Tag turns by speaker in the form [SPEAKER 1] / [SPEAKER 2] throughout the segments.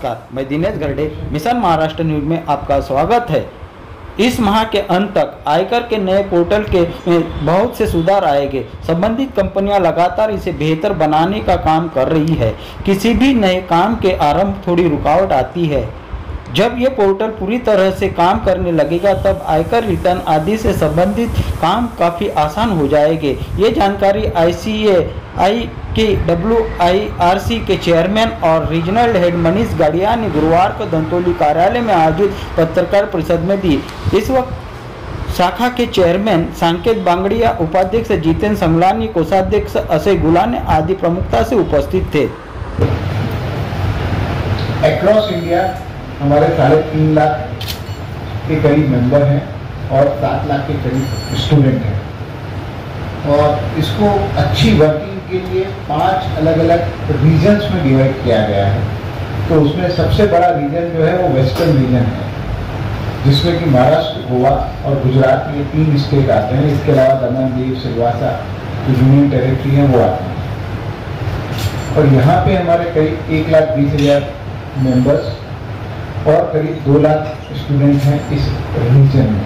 [SPEAKER 1] नमस्कार, मैं Dinesh गरडे, mission Maharashtra news में आपका स्वागत है। इस माह के अंत तक आयकर के नए पोर्टल के में बहुत से सुधार आएंगे। संबंधित कंपनियां लगातार इसे बेहतर बनाने का काम कर रही है। किसी भी नए काम के आरंभ थोड़ी रुकावट आती है। जब ये पोर्टल पूरी तरह से काम करने लगेगा तब आयकर रिटर्न आदि से संबंधित काम काफ़ी आसान हो जाएंगे। ये जानकारी ICAI के WIRC के चेयरमैन और रीजनल हेड मनीष गाड़िया ने गुरुवार को धंतोली कार्यालय में आयोजित पत्रकार परिषद में दी। इस वक्त शाखा के चेयरमैन सांकेत बांगड़िया, उपाध्यक्ष जितेंद्र संगलानी, कोषाध्यक्ष अजय गुलाने आदि प्रमुखता से उपस्थित थे।
[SPEAKER 2] अक्रॉस इंडिया हमारे 3.5 लाख के करीब मेंबर हैं और 7 लाख के करीब स्टूडेंट हैं और इसको अच्छी वर्किंग के लिए 5 अलग अलग रीजन्स में डिवाइड किया गया है। तो उसमें सबसे बड़ा रीजन जो है वो वेस्टर्न रीजन है, जिसमें कि महाराष्ट्र, गोवा और गुजरात में 3 स्टेट आते हैं। इसके अलावा दमन, दीव, सिलवासा जो यूनियन टेरिटरी है वो आते हैं और यहाँ पे हमारे करीब 1,20,000 मेंबर्स और करीब 2 लाख स्टूडेंट हैं इस रीजन में,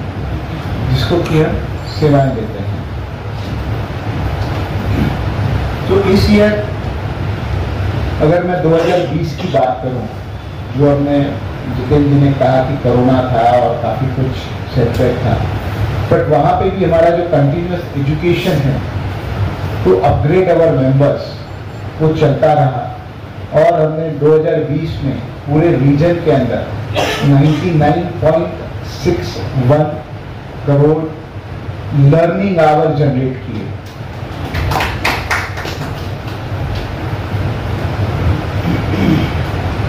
[SPEAKER 2] जिसको कि हम सेवाएं देते हैं। तो इस ईयर अगर मैं 2020 की बात करूं, जो हमने जितेंद्र जी ने कहा कि कोरोना था और काफ़ी कुछ सेटबैक था, बट वहाँ पे भी हमारा जो कंटिन्यूस एजुकेशन है टू अपग्रेड अवर मेंबर्स वो चलता रहा और हमने 2020 में पूरे रीजन के अंदर 99.61 करोड़ लर्निंग आवर जनरेट किए।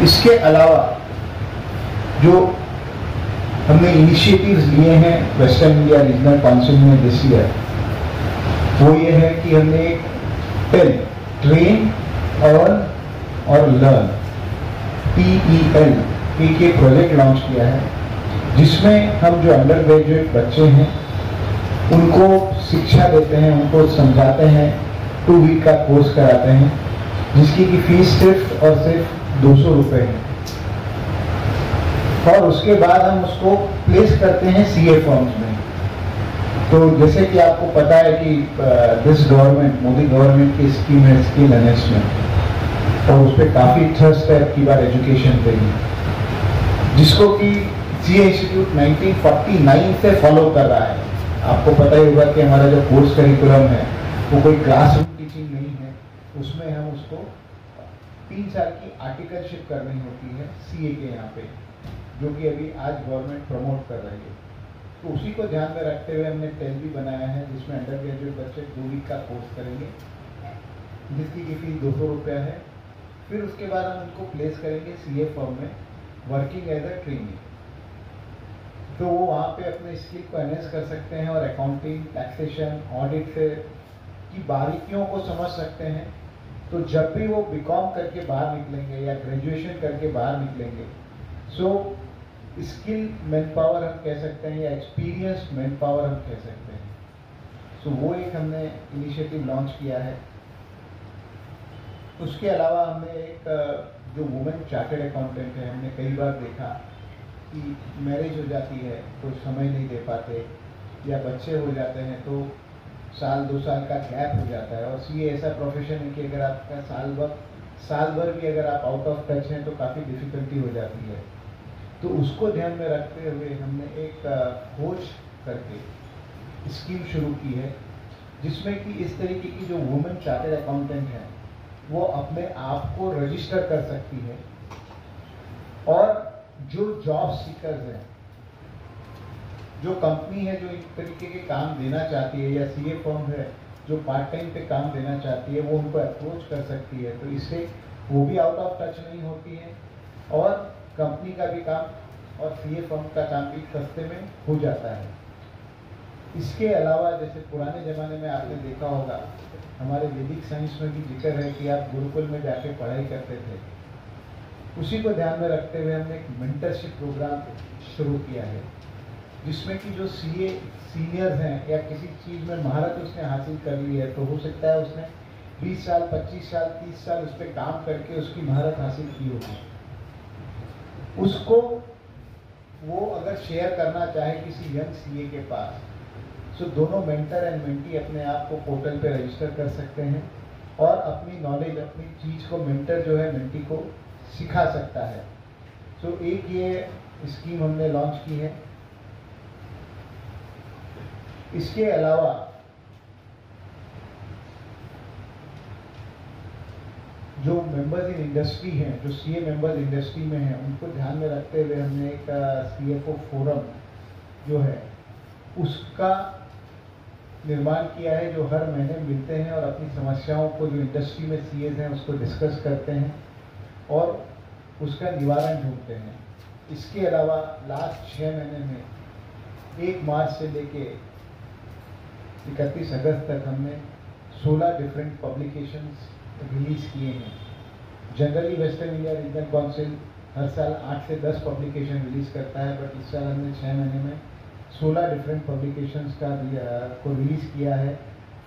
[SPEAKER 2] इसके अलावा जो हमने इनिशिएटिव्स लिए हैं वेस्टर्न इंडिया रीजनल काउंसिल में दिस ईयर, वो ये है कि हमने ट्रेन और लर्न TEL एक प्रोजेक्ट लॉन्च किया है, जिसमें हम जो अंडर ग्रेजुएट बच्चे हैं उनको शिक्षा देते हैं, उनको समझाते हैं, 2 वीक का कोर्स कराते हैं, जिसकी की फीस सिर्फ और सिर्फ 200 रुपये है और उसके बाद हम उसको प्लेस करते हैं CA फॉर्म्स में। तो जैसे कि आपको पता है कि दिस गवर्नमेंट, मोदी गवर्नमेंट की स्कीम है स्किल एनहेंसमेंट और उस पर काफ़ी ट्रस्ट है की बार एजुकेशन पे ही, जिसको कि CA इंस्टीट्यूट 1949 से फॉलो कर रहा है। आपको पता ही होगा कि हमारा जो कोर्स करिकुलम है वो कोई क्लासरूम टीचिंग नहीं है, उसमें हम उसको 3 साल की आर्टिकलशिप करनी होती है CA के यहाँ पे, जो कि अभी आज गवर्नमेंट प्रमोट कर रही है। तो उसी को ध्यान में रखते हुए हमने TEL भी बनाया है, जिसमें अंडर ग्रेजुएट बच्चे 2 वीक का कोर्स करेंगे, जिसकी की फीस 200 रुपया है। फिर उसके बाद हम उनको प्लेस करेंगे CA फॉर्म में वर्किंग एज अ ट्रेनी। तो वो वहाँ पे अपने स्किल को एनहेंस कर सकते हैं और अकाउंटिंग, टैक्सेशन, ऑडिट से की बारीकियों को समझ सकते हैं। तो जब भी वो BCom करके बाहर निकलेंगे या ग्रेजुएशन करके बाहर निकलेंगे, सो स्किल मैन पावर हम कह सकते हैं या एक्सपीरियंस्ड मैन पावर हम कह सकते हैं। सो वो एक हमने इनिशिएटिव लॉन्च किया है। उसके अलावा हमने एक जो वुमेन चार्टर्ड अकाउंटेंट है, हमने कई बार देखा कि मैरिज हो जाती है तो समय नहीं दे पाते या बच्चे हो जाते हैं तो 1-2 साल का गैप हो जाता है और CA ऐसा प्रोफेशन है कि अगर आपका साल भर भी अगर आप आउट ऑफ टच हैं तो काफ़ी डिफिकल्टी हो जाती है। तो उसको ध्यान में रखते हुए हमने एक खोज करके स्कीम शुरू की है, जिसमें कि इस तरीके की जो वुमेन चार्टर्ड अकाउंटेंट है वो अपने आप को रजिस्टर कर सकती है और जो जॉब सीकर्स हैं, जो कंपनी है जो इस तरीके के काम देना चाहती है या CA फर्म है जो पार्ट टाइम पे काम देना चाहती है, वो उनको अप्रोच कर सकती है। तो इससे वो भी आउट ऑफ टच नहीं होती है और कंपनी का भी काम और CA फर्म का काम भी सस्ते में हो जाता है। इसके अलावा जैसे पुराने ज़माने में आपने देखा होगा, हमारे वैदिक साइंस में भी जिक्र है कि आप गुरुकुल में जाके पढ़ाई करते थे। उसी को ध्यान में रखते हुए हमने एक मेंटरशिप प्रोग्राम शुरू किया है, जिसमें कि जो CA सीनियर्स हैं या किसी चीज़ में महारत उसने हासिल कर ली है, तो हो सकता है उसने 20 साल, 25 साल, 30 साल उस पर काम करके उसकी महारत हासिल की होगी। उसको वो अगर शेयर करना चाहे किसी यंग सीए के पास, तो दोनों मेंटर एंड मेंटी अपने आप को पोर्टल पे रजिस्टर कर सकते हैं और अपनी नॉलेज, अपनी चीज़ को मेंटर जो है मेंटी को सिखा सकता है। तो एक ये स्कीम हमने लॉन्च की है। इसके अलावा जो मेंबर्स इन इंडस्ट्री हैं, जो सीए मेंबर्स इंडस्ट्री में हैं, उनको ध्यान में रखते हुए हमने एक सीएफओ फोरम जो है उसका निर्माण किया है, जो हर महीने मिलते हैं और अपनी समस्याओं को, जो इंडस्ट्री में सीएज हैं, उसको डिस्कस करते हैं और उसका निवारण ढूंढते हैं। इसके अलावा लास्ट 6 महीने में 1 मार्च से लेके 31 अगस्त तक हमने 16 डिफरेंट पब्लिकेशंस रिलीज किए हैं। Generally western India regional council हर साल 8 से 10 पब्लिकेशन रिलीज करता है, बट इस साल हमने 6 महीने में 16 डिफरेंट पब्लिकेशंस को रिलीज किया है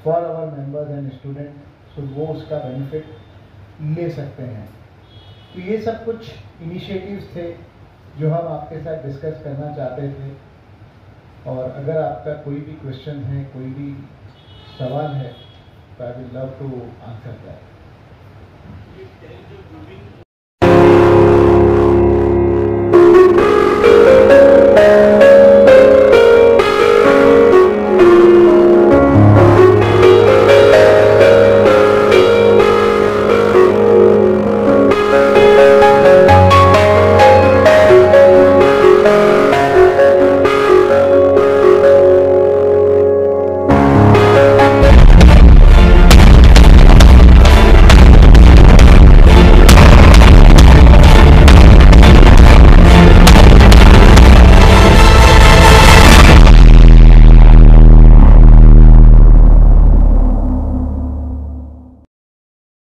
[SPEAKER 2] for our members and student, so वो उसका बेनिफिट ले सकते हैं। तो ये सब कुछ इनिशिएटिव्स थे जो हम आपके साथ डिस्कस करना चाहते थे, और अगर आपका कोई भी क्वेश्चन है, कोई भी सवाल है, तो I will love to answer that.